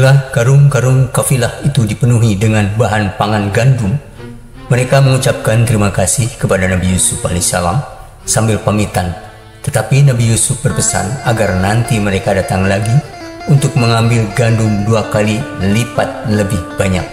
Setelah karung-karung kafilah itu dipenuhi dengan bahan pangan gandum, mereka mengucapkan terima kasih kepada Nabi Yusuf alaihissalam sambil pamitan. Tetapi Nabi Yusuf berpesan agar nanti mereka datang lagi untuk mengambil gandum 2 kali lipat lebih banyak.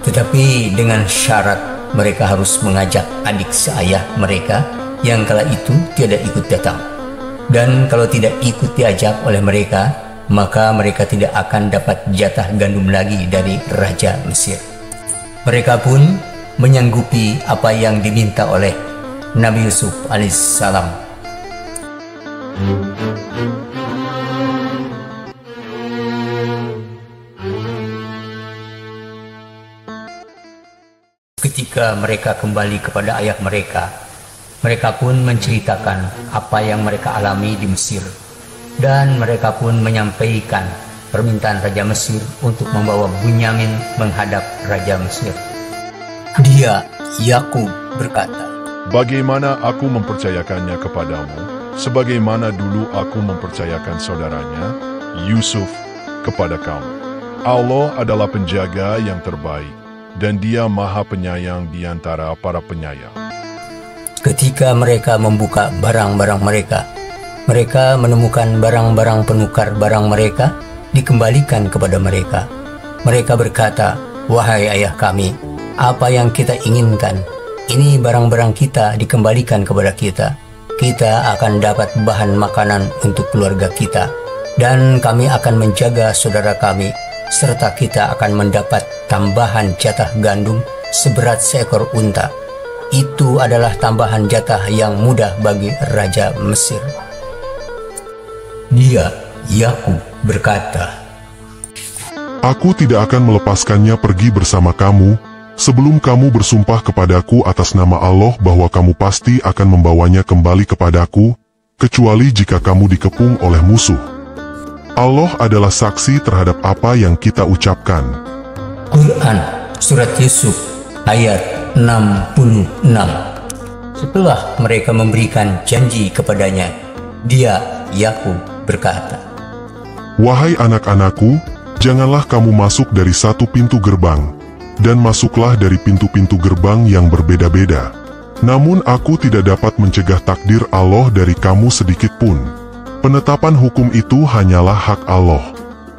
Tetapi dengan syarat mereka harus mengajak adik seayah mereka yang kala itu tiada ikut datang. Dan kalau tidak ikut diajak oleh mereka, maka mereka tidak akan dapat jatah gandum lagi dari Raja Mesir. Mereka pun menyanggupi apa yang diminta oleh Nabi Yusuf alaihissalam. Ketika mereka kembali kepada ayah mereka, mereka pun menceritakan apa yang mereka alami di Mesir. Dan mereka pun menyampaikan permintaan Raja Mesir untuk membawa Bunyamin menghadap Raja Mesir. Dia, Yakub, berkata, "Bagaimana aku mempercayakannya kepadamu, sebagaimana dulu aku mempercayakan saudaranya, Yusuf, kepada kamu. Allah adalah penjaga yang terbaik, dan Dia Maha Penyayang di antara para penyayang." Ketika mereka membuka barang-barang mereka, mereka menemukan barang-barang penukar barang mereka dikembalikan kepada mereka. Mereka berkata, "Wahai ayah kami, apa yang kita inginkan? Ini barang-barang kita dikembalikan kepada kita. Kita akan dapat bahan makanan untuk keluarga kita, dan kami akan menjaga saudara kami, serta kita akan mendapat tambahan jatah gandum seberat seekor unta. Itu adalah tambahan jatah yang mudah bagi Raja Mesir." Dia, Yakub, berkata, "Aku tidak akan melepaskannya pergi bersama kamu, sebelum kamu bersumpah kepadaku atas nama Allah bahwa kamu pasti akan membawanya kembali kepadaku, kecuali jika kamu dikepung oleh musuh. Allah adalah saksi terhadap apa yang kita ucapkan." Quran Surat Yusuf ayat 66. Setelah mereka memberikan janji kepadanya, dia, Yakub, berkata, "Wahai anak-anakku, janganlah kamu masuk dari satu pintu gerbang, dan masuklah dari pintu-pintu gerbang yang berbeda-beda. Namun aku tidak dapat mencegah takdir Allah dari kamu sedikit pun. Penetapan hukum itu hanyalah hak Allah.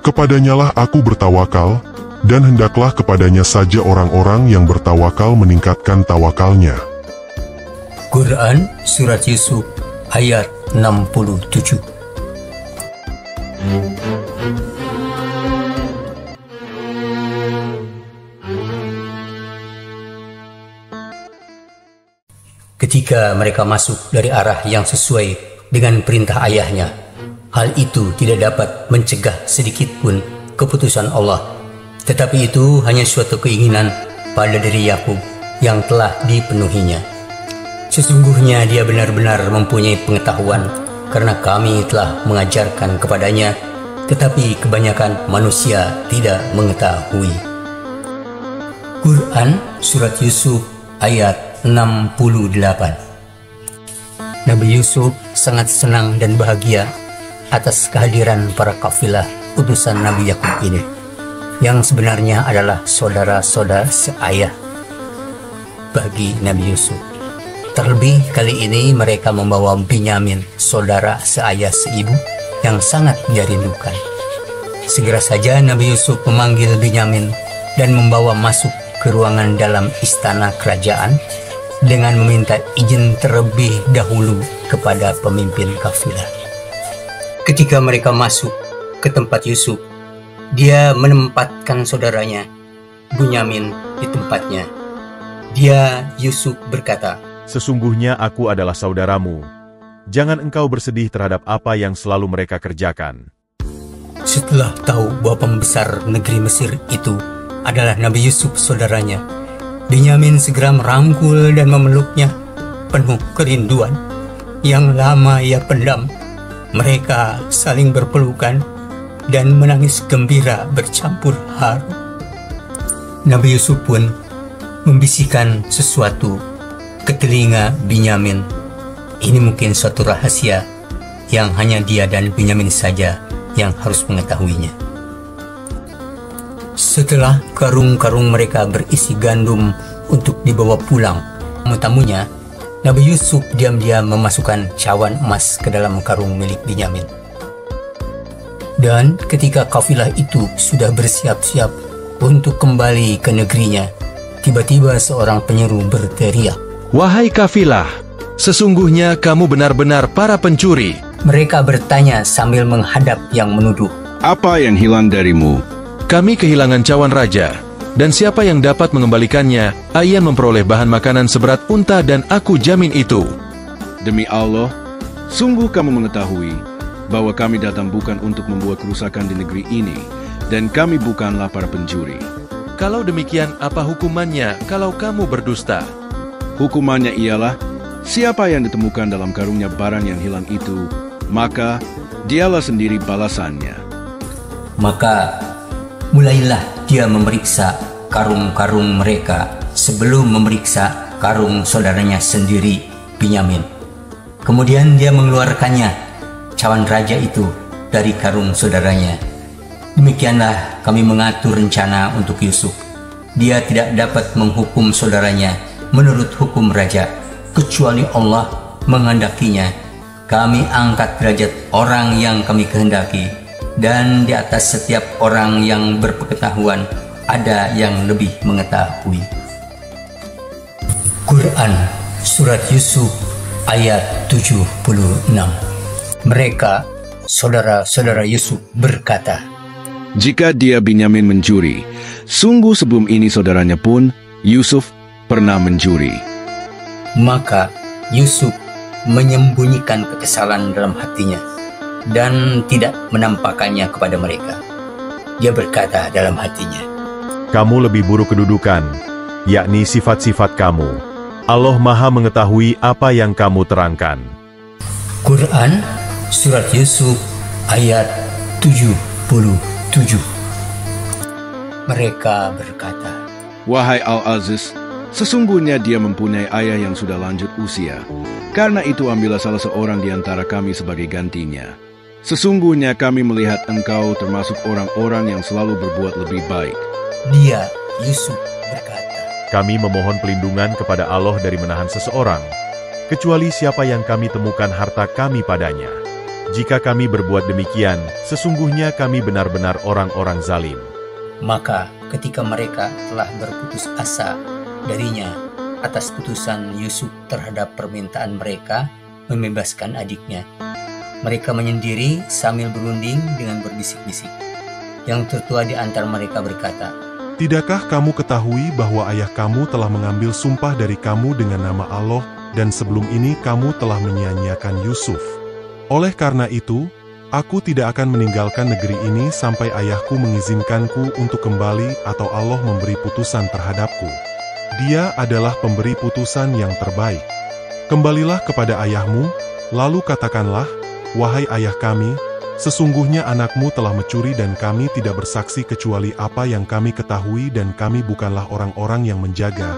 Kepadanyalah aku bertawakal, dan hendaklah kepadanya saja orang-orang yang bertawakal meningkatkan tawakalnya." Quran Surat Yusuf ayat 67. Ketika mereka masuk dari arah yang sesuai dengan perintah ayahnya, hal itu tidak dapat mencegah sedikit pun keputusan Allah. Tetapi itu hanya suatu keinginan pada diri Yakub yang telah dipenuhinya. Sesungguhnya dia benar-benar mempunyai pengetahuan, karena kami telah mengajarkan kepadanya, tetapi kebanyakan manusia tidak mengetahui. Quran Surat Yusuf ayat 68. Nabi Yusuf sangat senang dan bahagia atas kehadiran para kafilah utusan Nabi Yakub ini, yang sebenarnya adalah saudara-saudara seayah bagi Nabi Yusuf. Terlebih kali ini mereka membawa Binyamin, saudara seayah seibu, yang sangat dia rindukan. Segera saja Nabi Yusuf memanggil Binyamin dan membawa masuk ke ruangan dalam istana kerajaan dengan meminta izin terlebih dahulu kepada pemimpin kafilah. Ketika mereka masuk ke tempat Yusuf, dia menempatkan saudaranya, Bunyamin, di tempatnya. Dia, Yusuf, berkata, "Sesungguhnya aku adalah saudaramu. Jangan engkau bersedih terhadap apa yang selalu mereka kerjakan." Setelah tahu bahwa pembesar negeri Mesir itu adalah Nabi Yusuf saudaranya, Binyamin segera merangkul dan memeluknya penuh kerinduan yang lama ia pendam. Mereka saling berpelukan dan menangis gembira bercampur haru. Nabi Yusuf pun membisikkan sesuatu ke telinga Binyamin. Ini mungkin suatu rahasia yang hanya dia dan Binyamin saja yang harus mengetahuinya. Setelah karung-karung mereka berisi gandum untuk dibawa pulang, tamu-tamunya, Nabi Yusuf diam-diam memasukkan cawan emas ke dalam karung milik Binyamin. Dan ketika kafilah itu sudah bersiap-siap untuk kembali ke negerinya, tiba-tiba seorang penyeru berteriak, "Wahai kafilah, sesungguhnya kamu benar-benar para pencuri." Mereka bertanya sambil menghadap yang menuduh, "Apa yang hilang darimu?" "Kami kehilangan cawan raja, dan siapa yang dapat mengembalikannya, akan memperoleh bahan makanan seberat unta dan aku jamin itu." "Demi Allah, sungguh kamu mengetahui bahwa kami datang bukan untuk membuat kerusakan di negeri ini, dan kami bukanlah para pencuri." "Kalau demikian, apa hukumannya kalau kamu berdusta?" "Hukumannya ialah, siapa yang ditemukan dalam karungnya barang yang hilang itu, maka dialah sendiri balasannya." Maka mulailah dia memeriksa karung-karung mereka sebelum memeriksa karung saudaranya sendiri, Binyamin. Kemudian dia mengeluarkannya, cawan raja itu, dari karung saudaranya. Demikianlah kami mengatur rencana untuk Yusuf. Dia tidak dapat menghukum saudaranya menurut hukum raja, kecuali Allah menghendakinya. Kami angkat derajat orang yang kami kehendaki, dan di atas setiap orang yang berpengetahuan ada yang lebih mengetahui. Quran Surat Yusuf ayat 76. Mereka, saudara-saudara Yusuf, berkata, "Jika dia Binyamin mencuri, sungguh sebelum ini saudaranya pun, Yusuf, pernah mencuri." Maka Yusuf menyembunyikan kekesalan dalam hatinya dan tidak menampakkannya kepada mereka. Dia berkata dalam hatinya, Kamu lebih buruk kedudukan, yakni sifat-sifat kamu. Allah Maha mengetahui apa yang kamu terangkan. Quran Surat Yusuf ayat 77. Mereka berkata, "Wahai Al-Aziz, sesungguhnya dia mempunyai ayah yang sudah lanjut usia. Karena itu ambillah salah seorang di antara kami sebagai gantinya. Sesungguhnya kami melihat engkau termasuk orang-orang yang selalu berbuat lebih baik." Dia, Yusuf, berkata, Kami memohon pelindungan kepada Allah dari menahan seseorang, kecuali siapa yang kami temukan harta kami padanya. Jika kami berbuat demikian, sesungguhnya kami benar-benar orang-orang zalim. Maka ketika mereka telah berputus asa darinya atas putusan Yusuf terhadap permintaan mereka membebaskan adiknya, mereka menyendiri sambil berunding dengan berbisik-bisik. Yang tertua di antara mereka berkata, Tidakkah kamu ketahui bahwa ayah kamu telah mengambil sumpah dari kamu dengan nama Allah, dan sebelum ini kamu telah menyia-nyiakan Yusuf? Oleh karena itu, aku tidak akan meninggalkan negeri ini sampai ayahku mengizinkanku untuk kembali atau Allah memberi putusan terhadapku. Dia adalah pemberi putusan yang terbaik. Kembalilah kepada ayahmu, lalu katakanlah, wahai ayah kami, sesungguhnya anakmu telah mencuri dan kami tidak bersaksi kecuali apa yang kami ketahui dan kami bukanlah orang-orang yang menjaga,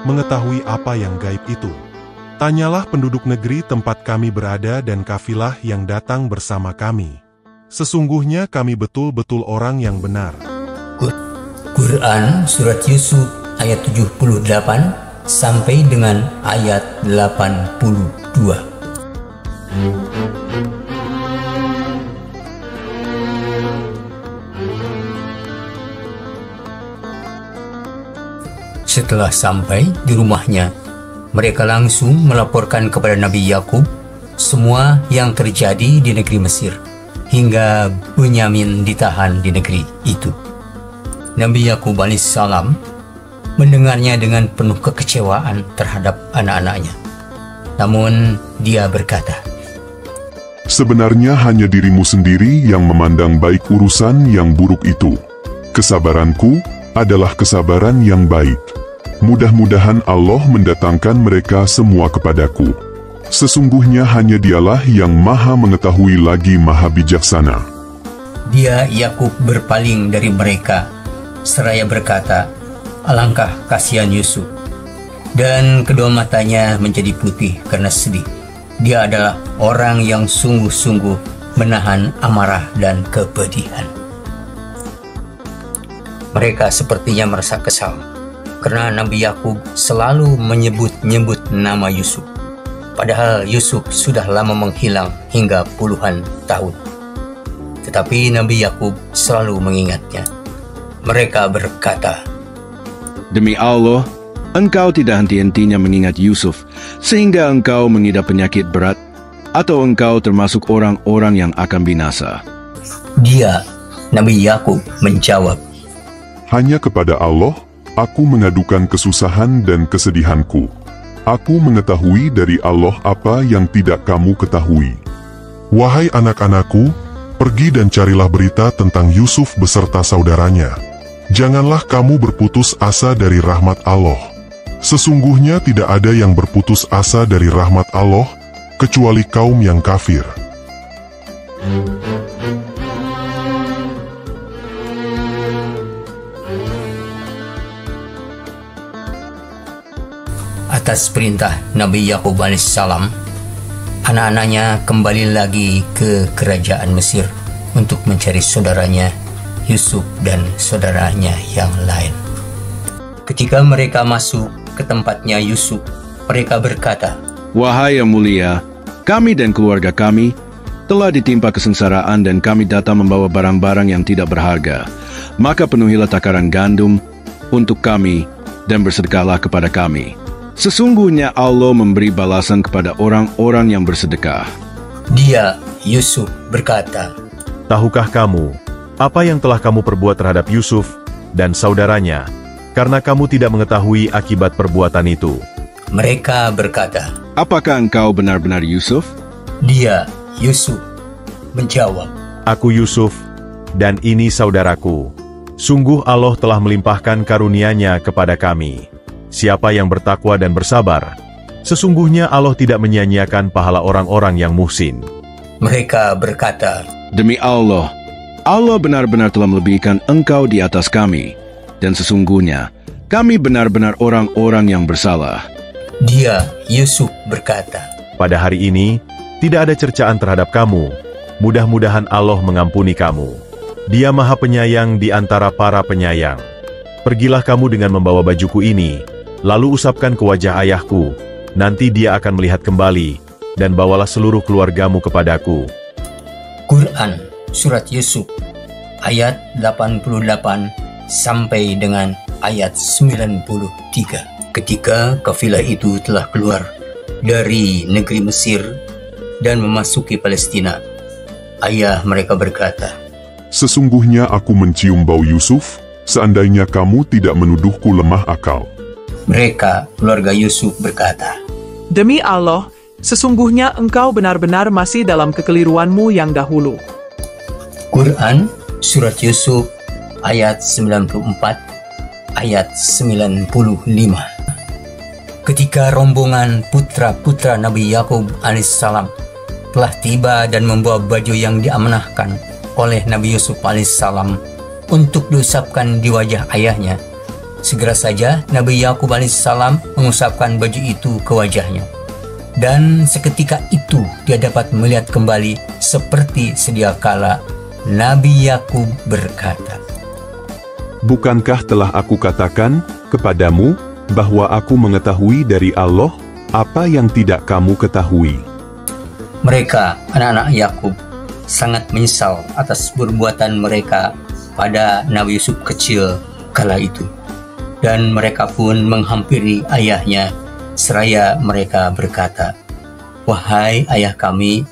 mengetahui apa yang gaib itu. Tanyalah penduduk negeri tempat kami berada dan kafilah yang datang bersama kami. Sesungguhnya kami betul-betul orang yang benar. Quran Surat Yusuf ayat 78 sampai dengan ayat 82. Setelah sampai di rumahnya, mereka langsung melaporkan kepada Nabi Yakub semua yang terjadi di negeri Mesir, hingga Binyamin ditahan di negeri itu. Nabi Yakub alaihissalam mendengarnya dengan penuh kekecewaan terhadap anak-anaknya. Namun dia berkata, Sebenarnya hanya dirimu sendiri yang memandang baik urusan yang buruk itu. Kesabaranku adalah kesabaran yang baik. Mudah-mudahan Allah mendatangkan mereka semua kepadaku. Sesungguhnya hanya Dialah yang Maha mengetahui lagi Maha bijaksana. Dia Yakub berpaling dari mereka, seraya berkata, alangkah kasihan Yusuf. Dan kedua matanya menjadi putih karena sedih. Dia adalah orang yang sungguh-sungguh menahan amarah dan kepedihan. Mereka sepertinya merasa kesal karena Nabi Yakub selalu menyebut-nyebut nama Yusuf. Padahal Yusuf sudah lama menghilang hingga puluhan tahun. Tetapi Nabi Yakub selalu mengingatnya. Mereka berkata, Demi Allah, engkau tidak henti-hentinya mengingat Yusuf, sehingga engkau mengidap penyakit berat, atau engkau termasuk orang-orang yang akan binasa. Dia, Nabi Yakub, menjawab, Hanya kepada Allah, aku mengadukan kesusahan dan kesedihanku. Aku mengetahui dari Allah apa yang tidak kamu ketahui. Wahai anak-anakku, pergi dan carilah berita tentang Yusuf beserta saudaranya. Janganlah kamu berputus asa dari rahmat Allah. Sesungguhnya tidak ada yang berputus asa dari rahmat Allah, kecuali kaum yang kafir. Atas perintah Nabi Yakub alaihissalam, anak-anaknya kembali lagi ke kerajaan Mesir untuk mencari saudaranya Yusuf dan saudaranya yang lain. Ketika mereka masuk ke tempatnya Yusuf, mereka berkata, Wahai yang mulia, kami dan keluarga kami telah ditimpa kesengsaraan dan kami datang membawa barang-barang yang tidak berharga. Maka penuhilah takaran gandum untuk kami dan bersedekahlah kepada kami. Sesungguhnya Allah memberi balasan kepada orang-orang yang bersedekah. Dia, Yusuf, berkata, Tahukah kamu apa yang telah kamu perbuat terhadap Yusuf dan saudaranya, karena kamu tidak mengetahui akibat perbuatan itu? Mereka berkata, Apakah engkau benar-benar Yusuf? Dia, Yusuf, menjawab, Aku Yusuf, dan ini saudaraku. Sungguh Allah telah melimpahkan karunia-Nya kepada kami. Siapa yang bertakwa dan bersabar, sesungguhnya Allah tidak menyia-nyiakan pahala orang-orang yang muhsin. Mereka berkata, Demi Allah, Allah benar-benar telah melebihkan engkau di atas kami, dan sesungguhnya kami benar-benar orang-orang yang bersalah. Dia, Yusuf, berkata, Pada hari ini, tidak ada cercaan terhadap kamu. Mudah-mudahan Allah mengampuni kamu. Dia Maha Penyayang di antara para penyayang. Pergilah kamu dengan membawa bajuku ini, lalu usapkan ke wajah ayahku. Nanti dia akan melihat kembali, dan bawalah seluruh keluargamu kepadaku. Quran Surat Yusuf ayat 88 sampai dengan ayat 93. Ketika kafilah itu telah keluar dari negeri Mesir dan memasuki Palestina, ayah mereka berkata, Sesungguhnya aku mencium bau Yusuf, seandainya kamu tidak menuduhku lemah akal. Mereka, keluarga Yusuf, berkata, Demi Allah, sesungguhnya engkau benar-benar masih dalam kekeliruanmu yang dahulu. Quran Surat Yusuf ayat 94 ayat 95. Ketika rombongan putra-putra Nabi Yakub alaihissalam telah tiba dan membawa baju yang diamanahkan oleh Nabi Yusuf alaihissalam untuk diusapkan di wajah ayahnya, segera saja Nabi Yakub alaihissalam mengusapkan baju itu ke wajahnya. Dan seketika itu dia dapat melihat kembali seperti sedia kala. Nabi Yakub berkata, Bukankah telah aku katakan kepadamu bahwa aku mengetahui dari Allah apa yang tidak kamu ketahui? Mereka, anak-anak Yakub, sangat menyesal atas perbuatan mereka pada Nabi Yusuf kecil kala itu. Dan mereka pun menghampiri ayahnya, seraya mereka berkata, Wahai ayah kami,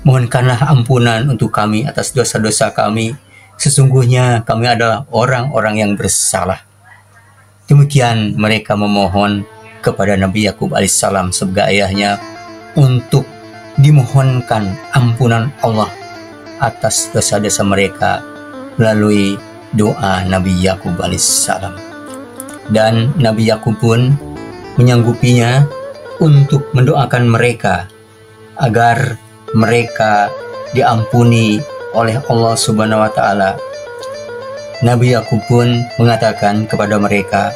mohonkanlah ampunan untuk kami atas dosa-dosa kami. Sesungguhnya kami adalah orang-orang yang bersalah. Demikian mereka memohon kepada Nabi Yakub alaihissalam sebagai ayahnya untuk dimohonkan ampunan Allah atas dosa-dosa mereka melalui doa Nabi Yakub alaihissalam. Dan Nabi Yakub pun menyanggupinya untuk mendoakan mereka agar mereka diampuni oleh Allah Subhanahu wa Ta'ala. Nabi Yakub pun mengatakan kepada mereka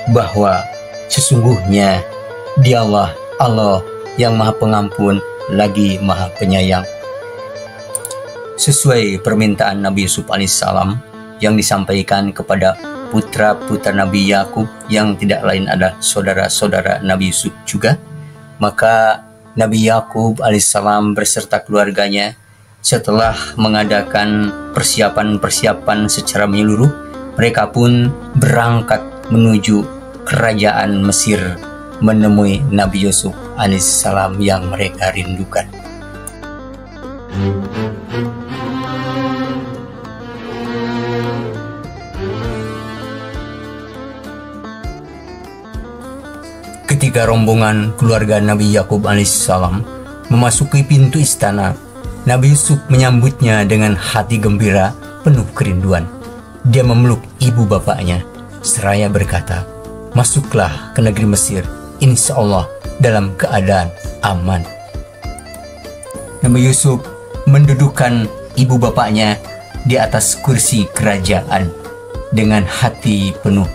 bahwa sesungguhnya Dialah Allah yang Maha Pengampun lagi Maha Penyayang. Sesuai permintaan Nabi Yusuf alaihissalam yang disampaikan kepada putra-putra Nabi Yakub yang tidak lain adalah saudara-saudara Nabi Yusuf juga. Maka Nabi Yakub alaihissalam beserta keluarganya setelah mengadakan persiapan-persiapan secara menyeluruh, mereka pun berangkat menuju kerajaan Mesir menemui Nabi Yusuf alaihissalam yang mereka rindukan. Ketika rombongan keluarga Nabi Yakub alaihissalam memasuki pintu istana, Nabi Yusuf menyambutnya dengan hati gembira penuh kerinduan. Dia memeluk ibu bapaknya seraya berkata, "Masuklah ke negeri Mesir, insya Allah dalam keadaan aman." Nabi Yusuf mendudukkan ibu bapaknya di atas kursi kerajaan dengan hati penuh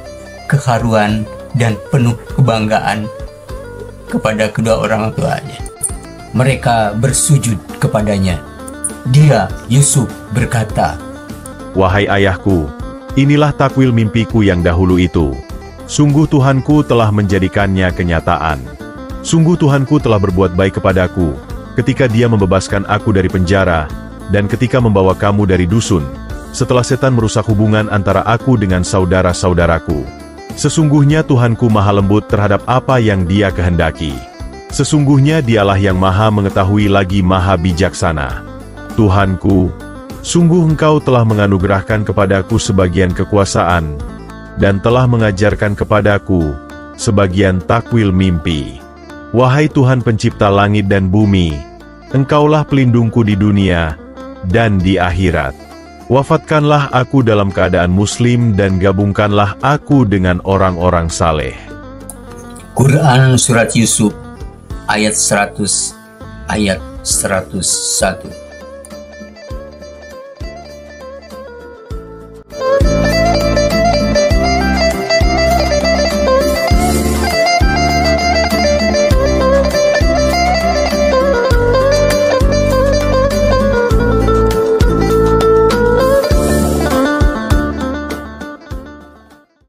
keharuan dan penuh kebanggaan kepada kedua orang tuanya. Mereka bersujud kepadanya. Dia, Yusuf, berkata, "Wahai ayahku, inilah takwil mimpiku yang dahulu itu. Sungguh Tuhanku telah menjadikannya kenyataan. Sungguh Tuhanku telah berbuat baik kepadaku, ketika Dia membebaskan aku dari penjara, dan ketika membawa kamu dari dusun, setelah setan merusak hubungan antara aku dengan saudara-saudaraku. Sesungguhnya Tuhanku maha lembut terhadap apa yang Dia kehendaki. Sesungguhnya Dialah yang maha mengetahui lagi maha bijaksana. Tuhanku, sungguh Engkau telah menganugerahkan kepadaku sebagian kekuasaan, dan telah mengajarkan kepadaku sebagian takwil mimpi. Wahai Tuhan pencipta langit dan bumi, Engkaulah pelindungku di dunia dan di akhirat. Wafatkanlah aku dalam keadaan muslim dan gabungkanlah aku dengan orang-orang saleh." Quran Surat Yusuf ayat 100 ayat 101.